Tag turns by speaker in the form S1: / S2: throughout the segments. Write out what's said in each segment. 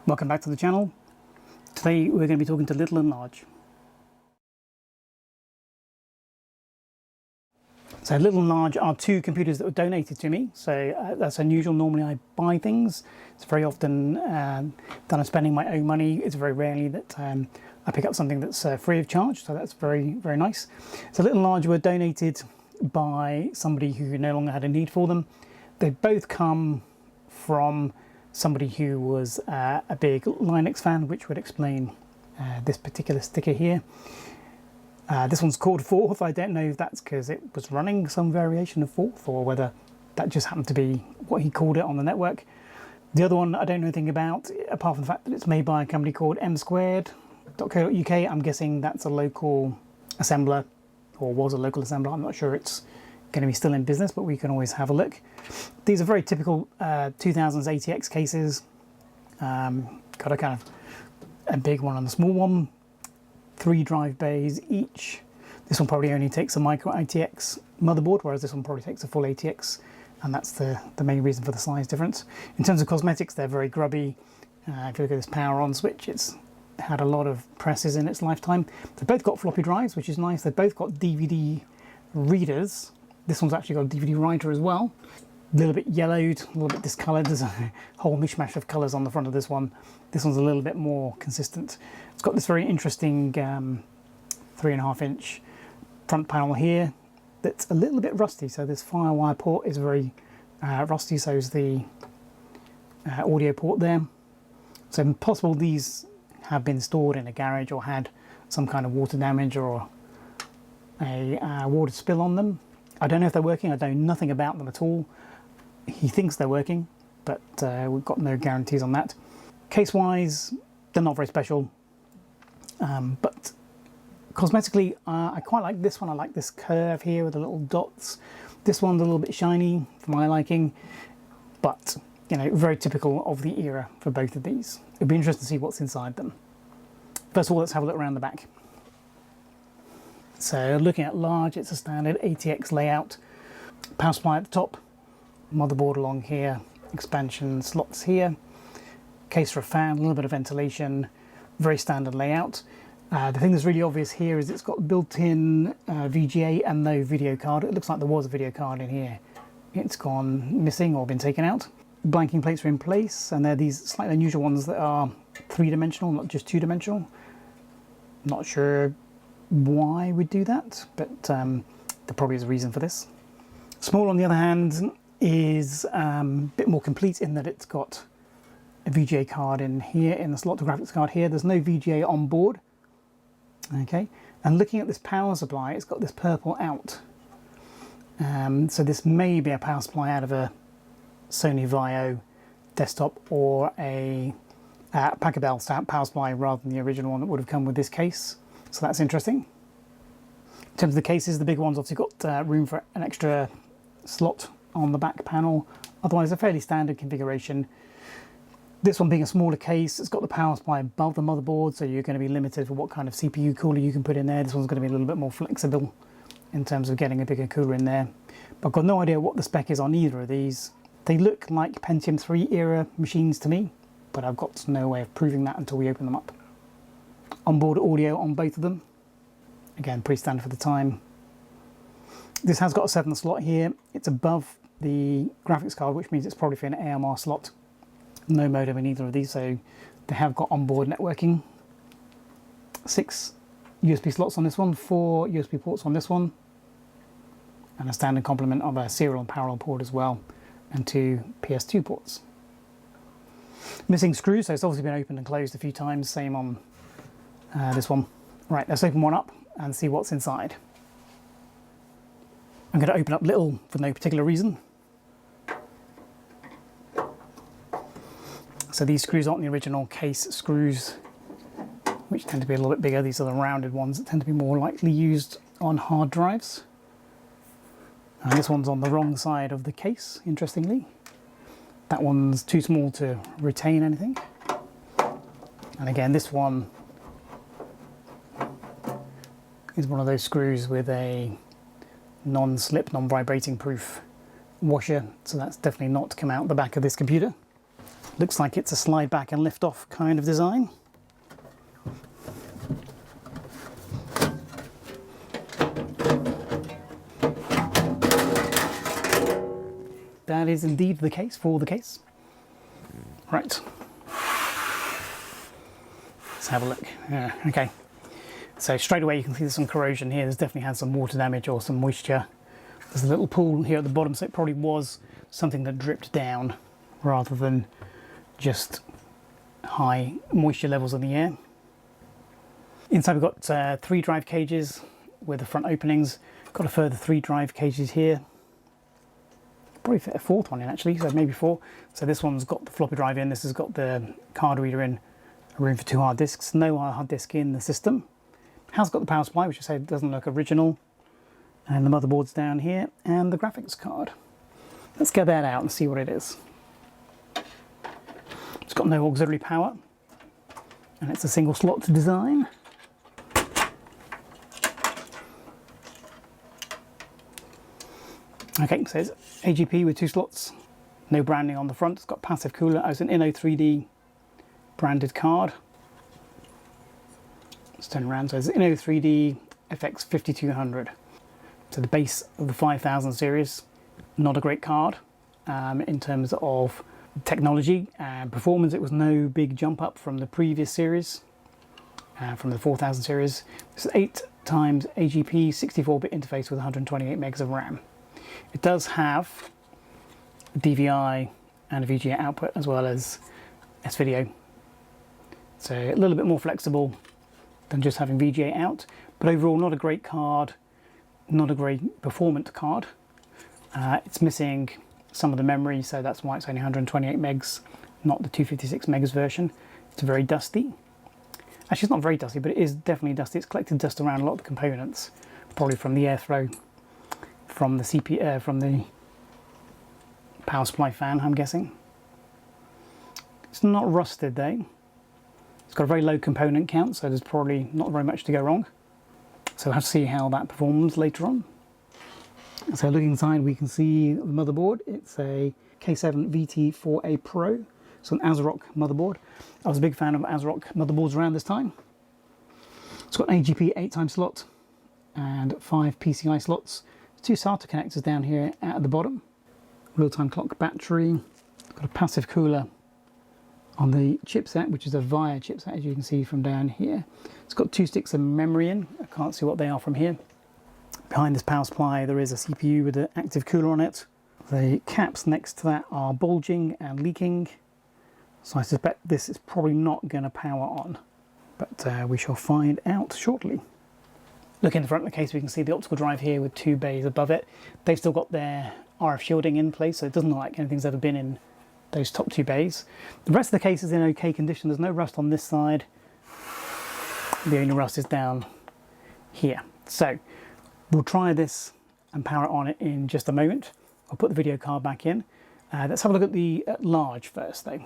S1: Welcome back to the channel. Today we're going to be talking to Little and Large. So Little and Large are two computers that were donated to me, so that's unusual. Normally I buy things. It's very often that I'm spending my own money. It's very rarely that I pick up something that's free of charge, so that's very, very nice. So Little and Large were donated by somebody who no longer had a need for them. They both come from somebody who was a big Linux fan, which would explain this particular sticker here. This one's called Forth. I don't know if that's because it was running some variation of Forth or whether that just happened to be what he called it on the network. The other one I don't know anything about, apart from the fact that it's made by a company called m2.co.uk. I'm guessing that's a local assembler, or was a local assembler. I'm not sure it's going to be still in business, but we can always have a look. These are very typical 2000s ATX cases. Got a kind of a big one and a small one. 3 drive bays each. This one probably only takes a micro ATX motherboard, whereas this one probably takes a full ATX, and that's the main reason for the size difference. In terms of cosmetics, they're very grubby. If you look at this power on switch, it's had a lot of presses in its lifetime. They've both got floppy drives, which is nice. They've both got DVD readers. This one's actually got a DVD writer as well. A little bit yellowed, a little bit discoloured. There's a whole mishmash of colours on the front of this one. This one's a little bit more consistent. It's got this very interesting 3.5-inch front panel here that's a little bit rusty. So this Firewire port is very rusty, so is the audio port there. So possible these have been stored in a garage or had some kind of water damage or a water spill on them. I don't know if they're working. I know nothing about them at all. He thinks they're working, but we've got no guarantees on that. Case-wise, they're not very special, but cosmetically, I quite like this one. I like this curve here with the little dots. This one's a little bit shiny for my liking, but you know, very typical of the era for both of these. It'd be interesting to see what's inside them. First of all, let's have a look around the back. So looking at Large, it's a standard ATX layout. Power supply at the top, motherboard along here, expansion slots here, case for a fan, a little bit of ventilation, very standard layout. The thing that's really obvious here is it's got built-in VGA and no video card. It looks like there was a video card in here. It's gone missing or been taken out. Blanking plates are in place, and they're these slightly unusual ones that are 3-dimensional, not just 2-dimensional. Not sure why we'd do that, but there probably is a reason for this. Small, on the other hand, is a bit more complete in that it's got a VGA card in here, in the slot, the graphics card here. There's no VGA on board. Okay, and looking at this power supply, it's got this purple out. So this may be a power supply out of a Sony Vaio desktop or a Pachelbel power supply rather than the original one that would have come with this case. So that's interesting. In terms of the cases, the big one's obviously got room for an extra slot on the back panel. Otherwise, a fairly standard configuration. This one being a smaller case, it's got the power supply above the motherboard, so you're going to be limited for what kind of CPU cooler you can put in there. This one's going to be a little bit more flexible in terms of getting a bigger cooler in there. But I've got no idea what the spec is on either of these. They look like Pentium 3 era machines to me, but I've got no way of proving that until we open them up. Onboard audio on both of them. Again, pretty standard for the time. This has got a 7th slot here. It's above the graphics card, which means it's probably for an AMR slot. No modem in either of these, so they have got onboard networking. 6 USB slots on this one, 4 USB ports on this one, and a standard complement of a serial and parallel port as well, and 2 PS2 ports. Missing screws, so it's obviously been opened and closed a few times, same on this one. Right, let's open one up and see what's inside. I'm going to open up Little for no particular reason. So these screws aren't the original case screws, which tend to be a little bit bigger. These are the rounded ones that tend to be more likely used on hard drives. And this one's on the wrong side of the case, interestingly. That one's too small to retain anything. And again, this one is one of those screws with a non-slip, non-vibrating proof washer, so that's definitely not to come out the back of this computer. Looks like it's a slide back and lift off kind of design. That is indeed the case for the case. Right. Let's have a look. Okay. So straight away you can see there's some corrosion here. There's definitely had some water damage or some moisture. There's a little pool here at the bottom, so it probably was something that dripped down rather than just high moisture levels in the air. Inside we've got 3 drive cages with the front openings. Got a further 3 drive cages here. Probably fit a 4th one in actually, so maybe 4. So this one's got the floppy drive in, this has got the card reader in, a room for 2 hard disks, no hard disk in the system. Has got the power supply, which I say doesn't look original, and the motherboard's down here, and the graphics card. Let's get that out and see what it is. It's got no auxiliary power, and it's a single slot design. Okay, so it's AGP with 2 slots, no branding on the front. It's got passive cooler as an Inno3D branded card. Let's turn around. So it's Inno3D FX 5200. So the base of the 5000 series, not a great card in terms of technology and performance. It was no big jump up from the previous series, from the 4000 series. It's 8 times AGP 64-bit interface with 128 megs of RAM. It does have a DVI and a VGA output as well as S-Video. So a little bit more flexible than just having VGA out, but overall not a great card, not a great performant card. It's missing some of the memory, so that's why it's only 128 megs, not the 256 megas version. It's very dusty. Actually, it's not very dusty, but it is definitely dusty. It's collected dust around a lot of the components, probably from the airflow, from the CPU, from the power supply fan, I'm guessing. It's not rusted though. It's got a very low component count, so there's probably not very much to go wrong. So we'll have to see how that performs later on. So looking inside, we can see the motherboard. It's a K7 VT4A Pro. It's an ASRock motherboard. I was a big fan of ASRock motherboards around this time. It's got an AGP 8-time slot and 5 PCI slots. 2 SATA connectors down here at the bottom. Real-time clock battery. It's got a passive cooler on the chipset, which is a VIA chipset, as you can see from down here. It's got 2 sticks of memory in. I can't see what they are from here. Behind this power supply there is a CPU with an active cooler on it. The caps next to that are bulging and leaking, so I suspect this is probably not going to power on, but we shall find out shortly. Looking in the front of the case, we can see the optical drive here with 2 bays above it. They've still got their RF shielding in place, so it doesn't look like anything's ever been in those top 2 bays. The rest of the case is in okay condition. There's no rust on this side. The only rust is down here. So we'll try this and power it on in just a moment. I'll put the video card back in. Let's have a look at the large first though.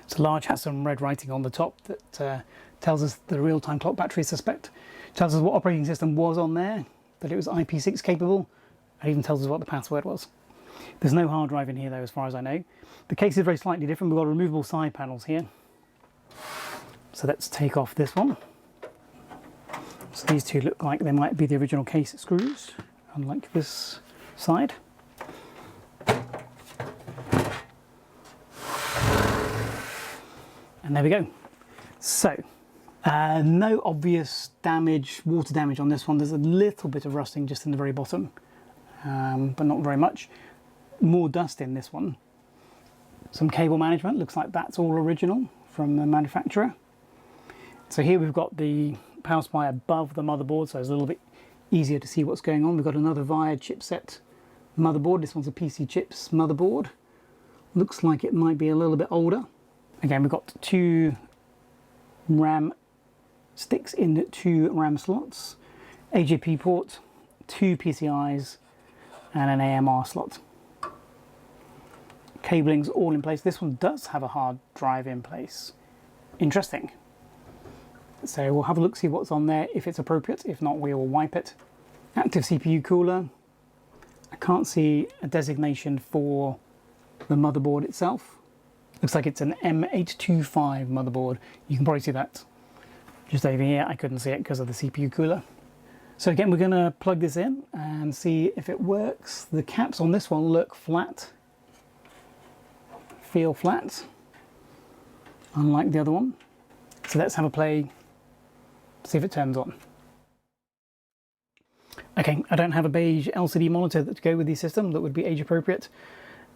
S1: So large has some red writing on the top that tells us the real-time clock battery suspect. Tells us what operating system was on there, that it was IP6 capable. It even tells us what the password was. There's no hard drive in here though, as far as I know. The case is very slightly different. We've got removable side panels here. So let's take off this one. So these 2 look like they might be the original case screws, unlike this side. And there we go. So, no obvious damage, water damage on this one. There's a little bit of rusting just in the very bottom, but not very much. More dust in this one. Some cable management, looks like that's all original from the manufacturer. So here we've got the power supply above the motherboard, so it's a little bit easier to see what's going on. We've got another VIA chipset motherboard. This one's a PC Chips motherboard. Looks like it might be a little bit older. Again, we've got 2 RAM sticks in 2 RAM slots, AGP port, 2 PCIs, and an AMR slot. Cabling's all in place. This one does have a hard drive in place. Interesting. So we'll have a look, see what's on there, if it's appropriate. If not, we will wipe it. Active CPU cooler. I can't see a designation for the motherboard itself. Looks like it's an M825 motherboard. You can probably see that just over here. I couldn't see it because of the CPU cooler. So again, we're going to plug this in and see if it works. The caps on this one look flat, feel flat, unlike the other one. So let's have a play, see if it turns on. Okay, I don't have a beige LCD monitor to go with the system that would be age appropriate.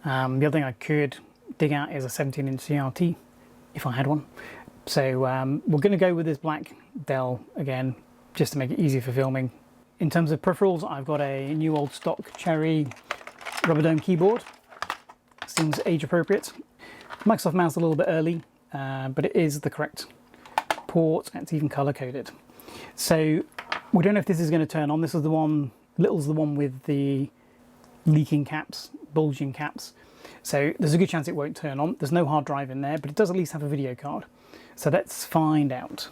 S1: The other thing I could dig out is a 17-inch CRT, if I had one. So we're going to go with this black Dell again, just to make it easier for filming. In terms of peripherals, I've got a new old stock Cherry rubber dome keyboard. Seems age appropriate. Microsoft mouse a little bit early, but it is the correct port, and it's even color coded. So we don't know if this is going to turn on. This is the one, Little's the one with the leaking caps, bulging caps. So there's a good chance it won't turn on. There's no hard drive in there, but it does at least have a video card. So let's find out.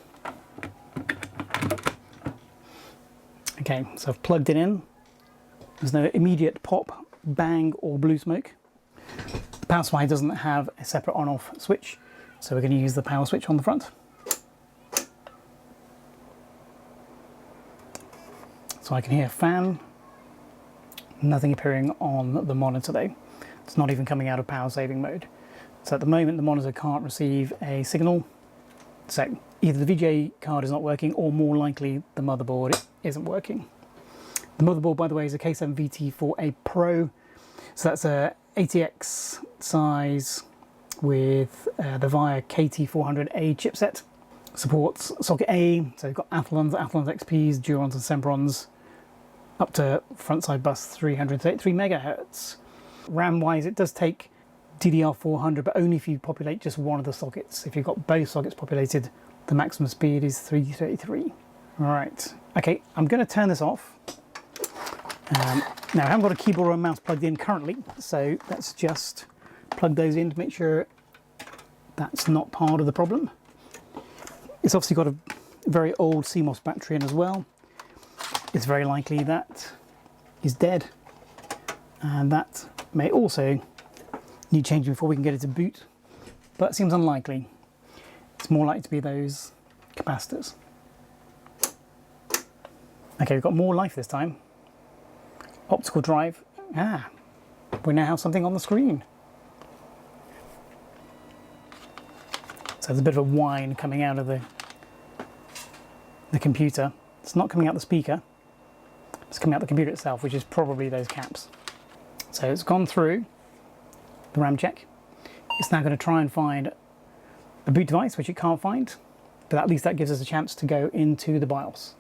S1: Okay, so I've plugged it in. There's no immediate pop, bang, or blue smoke. The power supply doesn't have a separate on-off switch, so we're going to use the power switch on the front. So I can hear a fan. Nothing appearing on the monitor though. It's not even coming out of power saving mode. So at the moment the monitor can't receive a signal. So either the VGA card is not working, or more likely the motherboard isn't working. The motherboard, by the way, is a K7 VT4A Pro. So that's a ATX size with the VIA KT400A chipset. Supports socket A, so you've got Athlons XPs, Durons and Semprons, up to front side bus 333 megahertz. RAM wise, it does take DDR400, but only if you populate just one of the sockets. If you've got both sockets populated, the maximum speed is 333. Right, okay, I'm going to turn this off. Now I haven't got a keyboard or a mouse plugged in currently, so let's just plug those in to make sure that's not part of the problem. It's obviously got a very old CMOS battery in as well. It's very likely that is dead, and that may also need changing before we can get it to boot, but it seems unlikely. It's more likely to be those capacitors. Okay, we've got more life this time. Optical drive. We now have something on the screen. So there's a bit of a whine coming out of the computer. It's not coming out the speaker. It's coming out the computer itself, which is probably those caps. So it's gone through the RAM check. It's now going to try and find a boot device, which it can't find, but at least that gives us a chance to go into the BIOS.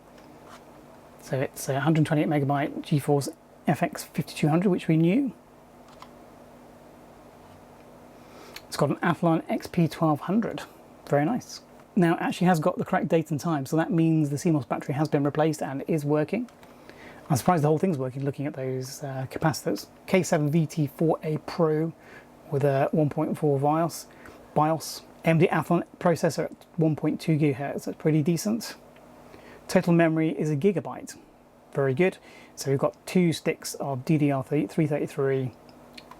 S1: So it's a 128 megabyte GeForce FX 5200, which we knew. It's got an Athlon XP1200. Very nice. Now it actually has got the correct date and time, so that means the CMOS battery has been replaced and is working. I'm surprised the whole thing's working looking at those capacitors. K7 VT4A Pro with a 1.4 BIOS. AMD Athlon processor at 1.2 GHz, that's pretty decent. Total memory is a gigabyte, very good. So we've got 2 sticks of DDR333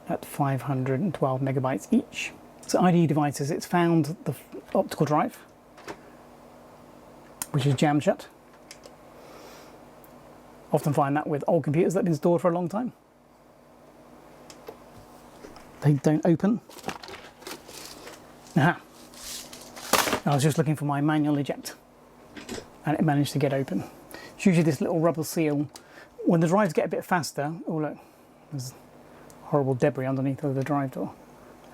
S1: at 512 megabytes each. So IDE devices, it's found the optical drive, which is jammed shut. Often find that with old computers that have been stored for a long time. They don't open. Aha! I was just looking for my manual eject, and it managed to get open. It's usually this little rubber seal. When the drives get a bit faster, oh look, there's horrible debris underneath of the drive door.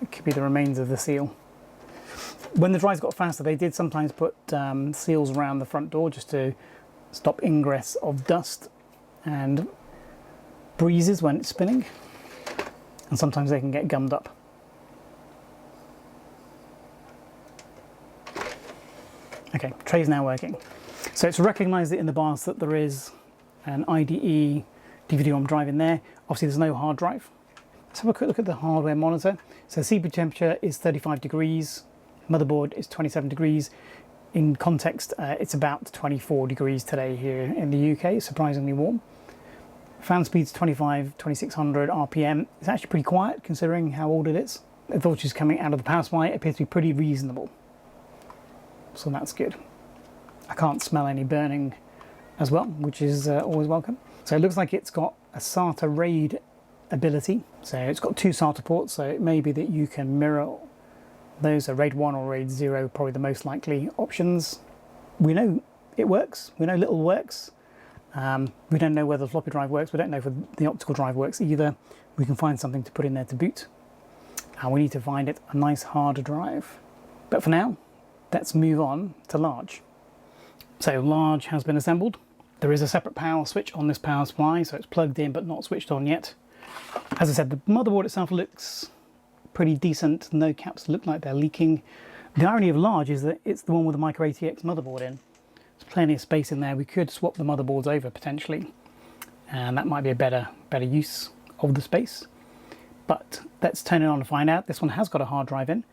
S1: It could be the remains of the seal. When the drives got faster, they did sometimes put seals around the front door just to stop ingress of dust and breezes when it's spinning, and sometimes they can get gummed up. Okay, tray's now working. So it's recognised it in the BIOS that there is an IDE DVD-ROM drive in there. Obviously there's no hard drive. Let's have a quick look at the hardware monitor. So CPU temperature is 35 degrees, motherboard is 27 degrees. In context, it's about 24 degrees today here in the UK, surprisingly warm. Fan speed's 2600 RPM. It's actually pretty quiet considering how old it is. The voltage coming out of the power supply appears to be pretty reasonable. So that's good. I can't smell any burning as well, which is always welcome. So it looks like it's got a SATA RAID ability. So it's got 2 SATA ports, so it may be that you can mirror those. So RAID 1 or RAID 0 probably the most likely options. We know it works. We know Little works. We don't know whether the floppy drive works. We don't know if the optical drive works either. We can find something to put in there to boot. And we need to find it a nice hard drive. But for now, let's move on to large. So large has been assembled. There is a separate power switch on this power supply, so it's plugged in but not switched on yet. As I said, the motherboard itself looks pretty decent. No caps look like they're leaking. The irony of large is that it's the one with the Micro ATX motherboard in. There's plenty of space in there. We could swap the motherboards over potentially, and that might be a better use of the space. But let's turn it on to find out. This one has got a hard drive in.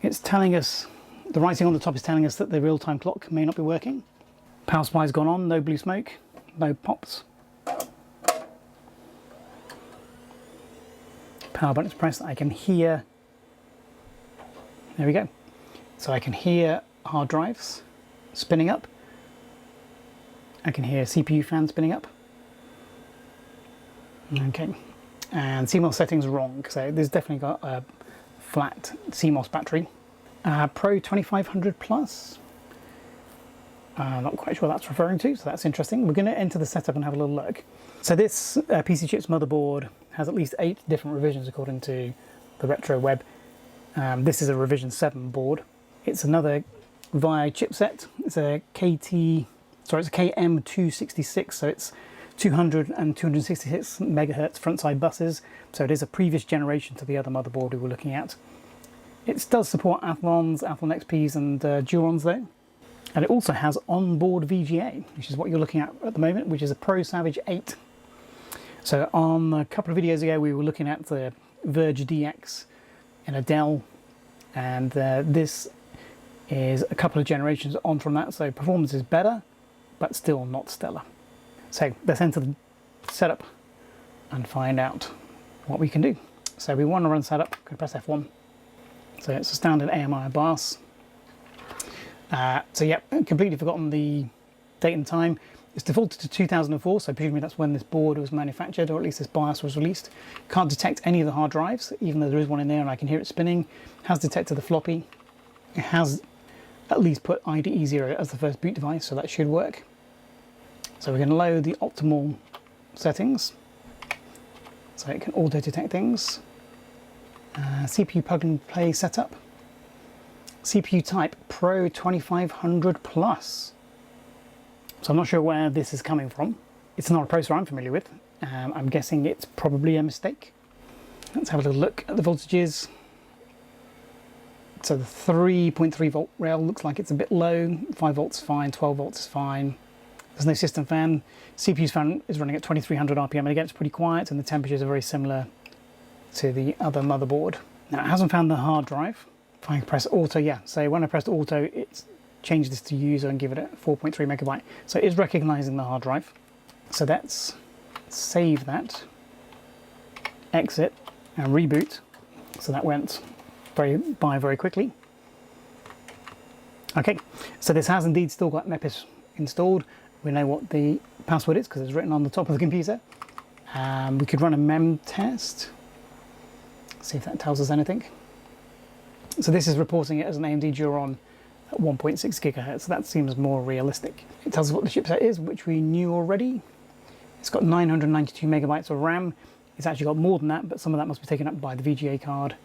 S1: It's telling us, the writing on the top is telling us that the real-time clock may not be working. Power supply's gone on, no blue smoke, no pops. Power button's pressed. I can hear, there we go. So I can hear hard drives spinning up. I can hear CPU fan spinning up. Okay, and CMOS settings wrong, so this definitely got a flat CMOS battery. Pro 2500 Plus. Not quite sure what that's referring to, so that's interesting. We're going to enter the setup and have a little look. So this PC Chips motherboard has at least 8 different revisions according to the Retro Web. This is a revision 7 board. It's another VIA chipset. It's a KM266, so it's 200 and 266 megahertz front side buses. So it is a previous generation to the other motherboard we were looking at. It does support Athlons, Athlon XPs and Durons though. And it also has onboard VGA, which is what you're looking at the moment, which is a Pro Savage 8. So on a couple of videos ago, we were looking at the Verge DX in a Dell, and this is a couple of generations on from that, so performance is better, but still not stellar. So let's enter the setup and find out what we can do. So we want to run setup, going to press F1. So it's a standard AMI BIOS. So yeah, completely forgotten the date and time. It's defaulted to 2004, so presumably that's when this board was manufactured, or at least this BIOS was released. Can't detect any of the hard drives, even though there is one in there and I can hear it spinning. Has detected the floppy. It has at least put IDE 0 as the first boot device, so that should work. So we're going to load the optimal settings, so it can auto-detect things. CPU plug and play setup. CPU type Pro 2500 Plus. So I'm not sure where this is coming from. It's not a processor I'm familiar with. I'm guessing it's probably a mistake. Let's have a little look at the voltages. So the 3.3 volt rail looks like it's a bit low. 5 volts is fine, 12 volts is fine. There's no system fan. CPU's fan is running at 2300 RPM, and again it's pretty quiet, and the temperatures are very similar to the other motherboard. Now it hasn't found the hard drive. If I press auto, yeah, so when I pressed auto, it's changed this to user and give it a 4.3 megabyte. So it is recognizing the hard drive. So let's save that, exit, and reboot. So that went very quickly. Okay, so this has indeed still got Mepis installed. We know what the password is because it's written on the top of the computer. We could run a mem test, see if that tells us anything. So this is reporting it as an AMD Duron at 1.6 gigahertz. So that seems more realistic. It tells us what the chipset is, which we knew already. It's got 992 megabytes of RAM. It's actually got more than that, but some of that must be taken up by the VGA card.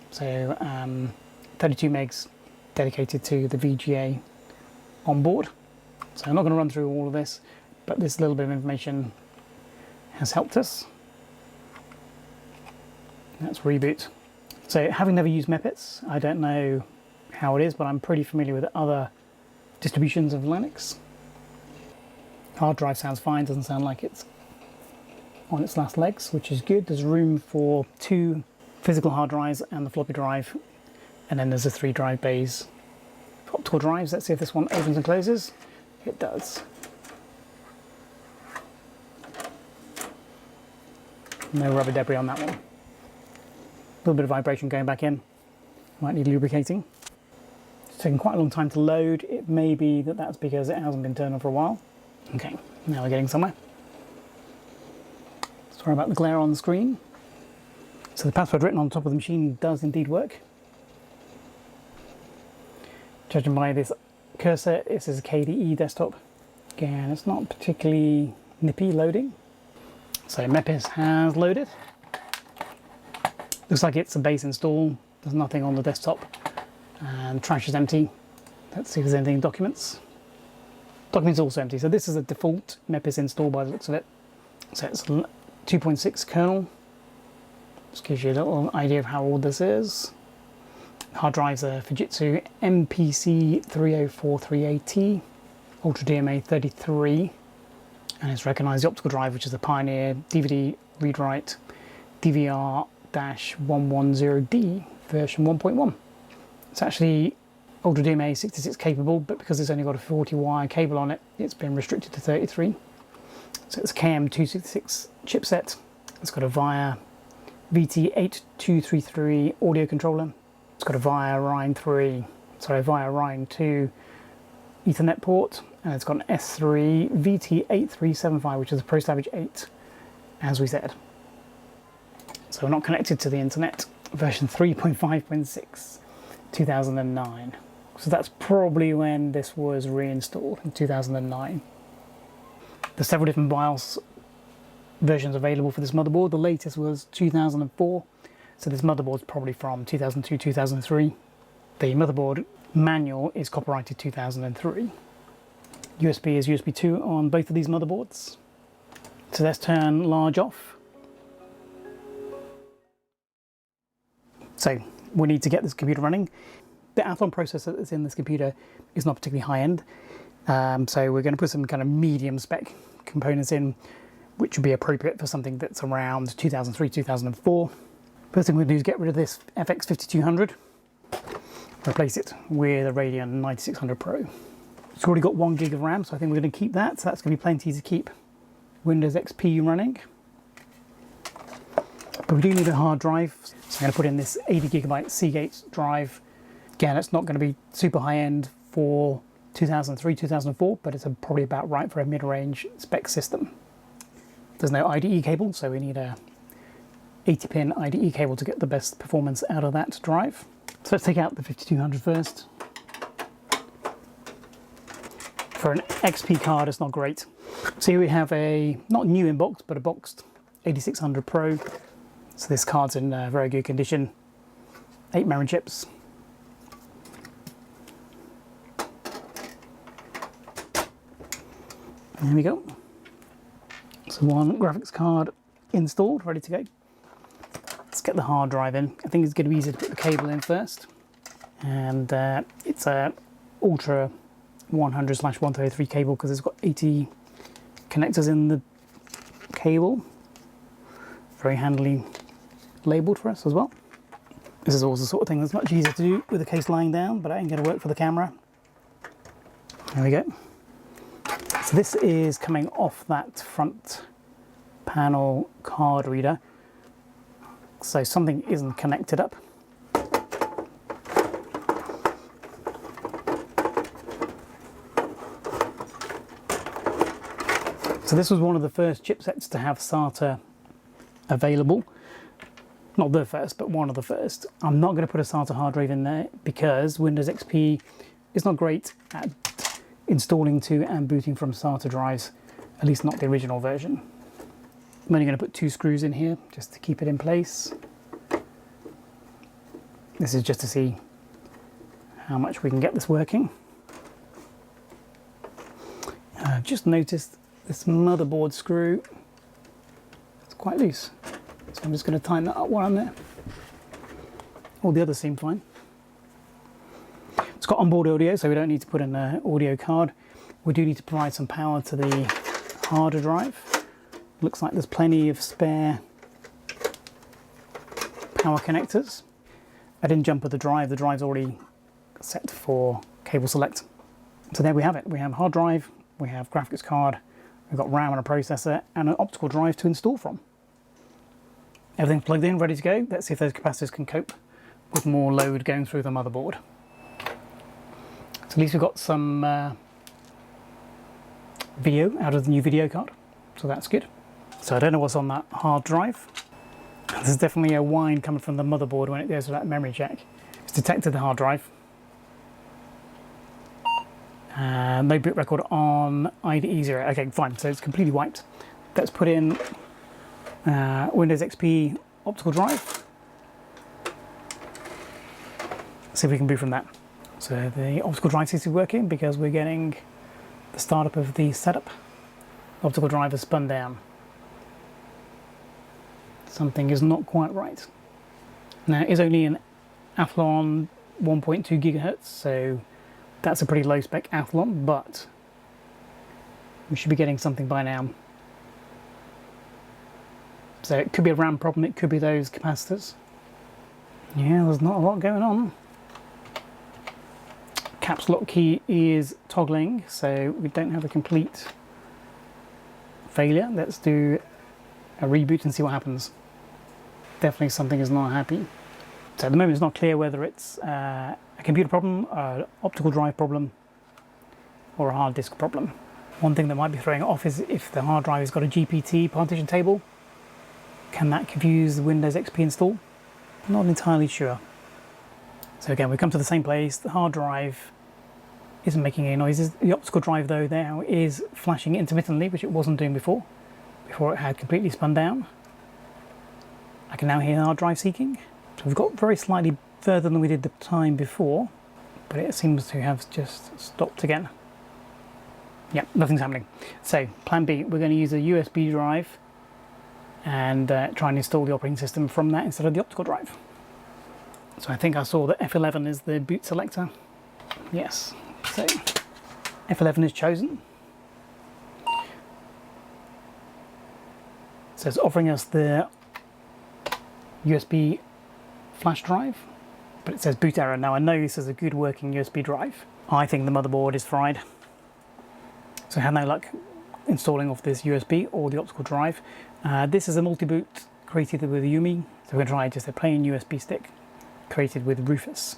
S1: So 32 megs dedicated to the VGA on board. So I'm not going to run through all of this, but this little bit of information has helped us. Let's reboot. So having never used Mepis, I don't know how it is, but I'm pretty familiar with other distributions of Linux. Hard drive sounds fine, doesn't sound like it's on its last legs, which is good. There's room for 2 physical hard drives and the floppy drive, and then there's the 3 drive bays for optical drives. Let's see if this one opens and closes. It does. No rubber debris on that one. A little bit of vibration going back in. Might need lubricating. It's taking quite a long time to load. It may be that that's because it hasn't been turned on for a while. Okay, now we're getting somewhere. Sorry about the glare on the screen. So the password written on top of the machine does indeed work. Judging by this cursor, this is a KDE desktop. Again, it's not particularly nippy loading. So Mepis has loaded. Looks like it's a base install. There's nothing on the desktop. And trash is empty. Let's see if there's anything in documents. Documents are also empty. So this is a default Mepis install by the looks of it. So it's 2.6 kernel. Just gives you a little idea of how old this is. Hard drives are Fujitsu MPC 3043AT, Ultra DMA 33, and it's recognised the optical drive, which is the Pioneer DVD read-write DVR-110D version 1.1. It's actually Ultra DMA 66 capable, but because it's only got a 40 wire cable on it, it's been restricted to 33. So it's a KM266 chipset. It's got a VIA VT8233 audio controller. It's got a VIA RINE 2 Ethernet port, and it's got an S3 VT8375, which is a ProSavage 8, as we said. So we're not connected to the internet. Version 3.5.6, 2009. So that's probably when this was reinstalled, in 2009. There's several different BIOS versions available for this motherboard. The latest was 2004. So this motherboard's probably from 2002, 2003. The motherboard manual is copyrighted 2003. USB is USB 2 on both of these motherboards. So let's turn large off. So we need to get this computer running. The Athlon processor that's in this computer is not particularly high end. So we're going to put some kind of medium spec components in, which would be appropriate for something that's around 2003, 2004. First thing we're going to do is get rid of this FX 5200, replace it with a Radeon 9600 Pro. It's already got 1 gig of RAM, so I think we're going to keep that. So that's going to be plenty to keep Windows XP running. But we do need a hard drive, so I'm going to put in this 80 gigabyte Seagate drive. Again, it's not going to be super high end for 2003, 2004, but it's probably about right for a mid-range spec system. There's no IDE cable, so we need a 80-pin IDE cable to get the best performance out of that drive. So let's take out the 5200 first. For an XP card, it's not great. So here we have a, not new in box, but a boxed 8600 Pro. So this card's in very good condition. 8 memory chips. There we go. So one graphics card installed, ready to go. Let's get the hard drive in. I think it's going to be easier to put the cable in first. And it's a Ultra 100/133 cable because it's got 80 connectors in the cable. Very handily labelled for us as well. This is also the sort of thing that's much easier to do with the case lying down, but it ain't going to work for the camera. There we go. So this is coming off that front panel card reader. So something isn't connected up. So this was one of the first chipsets to have SATA available. Not the first, but one of the first. I'm not going to put a SATA hard drive in there because Windows XP is not great at installing to and booting from SATA drives, at least not the original version. I'm only going to put 2 screws in here just to keep it in place. This is just to see how much we can get this working. I've just noticed this motherboard screw, it's quite loose. So I'm just going to tighten that up while I'm there. All the others seem fine. It's got onboard audio, so we don't need to put in an audio card. We do need to provide some power to the harder drive. Looks like there's plenty of spare power connectors. I didn't jump with the drive. The drive's already set for cable select. So there we have it. We have hard drive, we have graphics card, we've got RAM and a processor, and an optical drive to install from. Everything's plugged in, ready to go. Let's see if those capacitors can cope with more load going through the motherboard. So at least we've got some video out of the new video card, so that's good. So I don't know what's on that hard drive. There's definitely a whine coming from the motherboard when it goes to that memory jack. It's detected the hard drive. No boot record on IDE 0. Okay, fine, so it's completely wiped. Let's put in Windows XP optical drive. See if we can boot from that. So the optical drive seems to be working because we're getting the startup of the setup. Optical drive has spun down. Something is not quite right. Now it is only an Athlon 1.2 gigahertz, so that's a pretty low spec Athlon, but we should be getting something by now. So it could be a RAM problem, it could be those capacitors. Yeah, there's not a lot going on. Caps lock key is toggling, so we don't have a complete failure. Let's do a reboot and see what happens. Definitely something is not happy. So at the moment it's not clear whether it's a computer problem, an optical drive problem, or a hard disk problem. One thing that might be throwing it off is if the hard drive has got a GPT partition table. Can that confuse the Windows XP install? Not entirely sure. So again, we come to the same place. The hard drive isn't making any noises. The optical drive though now is flashing intermittently, which it wasn't doing before it had completely spun down. I can now hear the hard drive seeking. So we've got very slightly further than we did the time before, but it seems to have just stopped again. Yeah, nothing's happening. So plan B, we're going to use a USB drive and try and install the operating system from that instead of the optical drive. So I think I saw that F11 is the boot selector. Yes, so F11 is chosen. So it's offering us the USB flash drive, but it says boot error. Now I know this is a good working USB drive. I think the motherboard is fried. So I had no luck installing off this USB or the optical drive. This is a multi-boot created with Yumi, so we're going to try just a plain USB stick created with Rufus.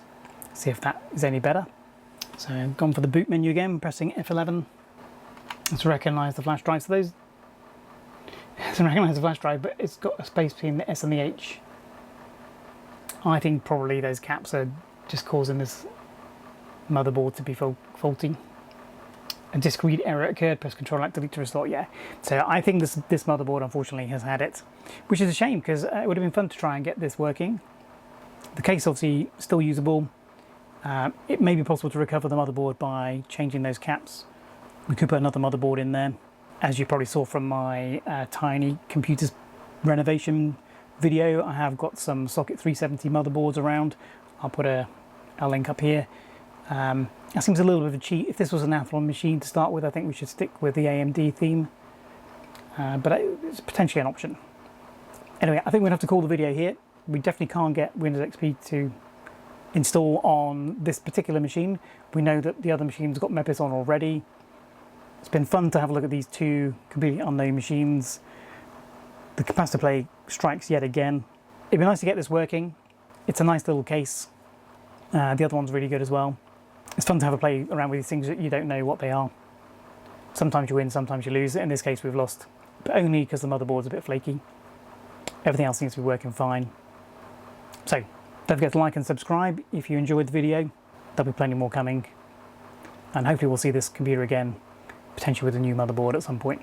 S1: See if that is any better. So I've gone for the boot menu again, pressing F11. Let's recognise the flash drive. So those, it's recognise the flash drive, but it's got a space between the S and the H. I think probably those caps are just causing this motherboard to be faulty. A disk read error occurred, press Ctrl Alt Delete to restore, yeah. So I think this motherboard unfortunately has had it, which is a shame because it would have been fun to try and get this working. The case obviously still usable. It may be possible to recover the motherboard by changing those caps. We could put another motherboard in there. As you probably saw from my tiny computers renovation video, I have got some Socket 370 motherboards around. I'll put a link up here. That seems a little bit of a cheat. If this was an Athlon machine to start with, I think we should stick with the AMD theme. But it's potentially an option. Anyway, I think we're going to have to call the video here. We definitely can't get Windows XP to install on this particular machine. We know that the other machines got Mepis on already. It's been fun to have a look at these two completely unknown machines. The capacitor play strikes yet again. It'd be nice to get this working. It's a nice little case. The other one's really good as well. It's fun to have a play around with these things that you don't know what they are. Sometimes you win, sometimes you lose. In this case we've lost, but only because the motherboard's a bit flaky. Everything else seems to be working fine. So, don't forget to like and subscribe if you enjoyed the video. There'll be plenty more coming. And hopefully we'll see this computer again, potentially with a new motherboard at some point.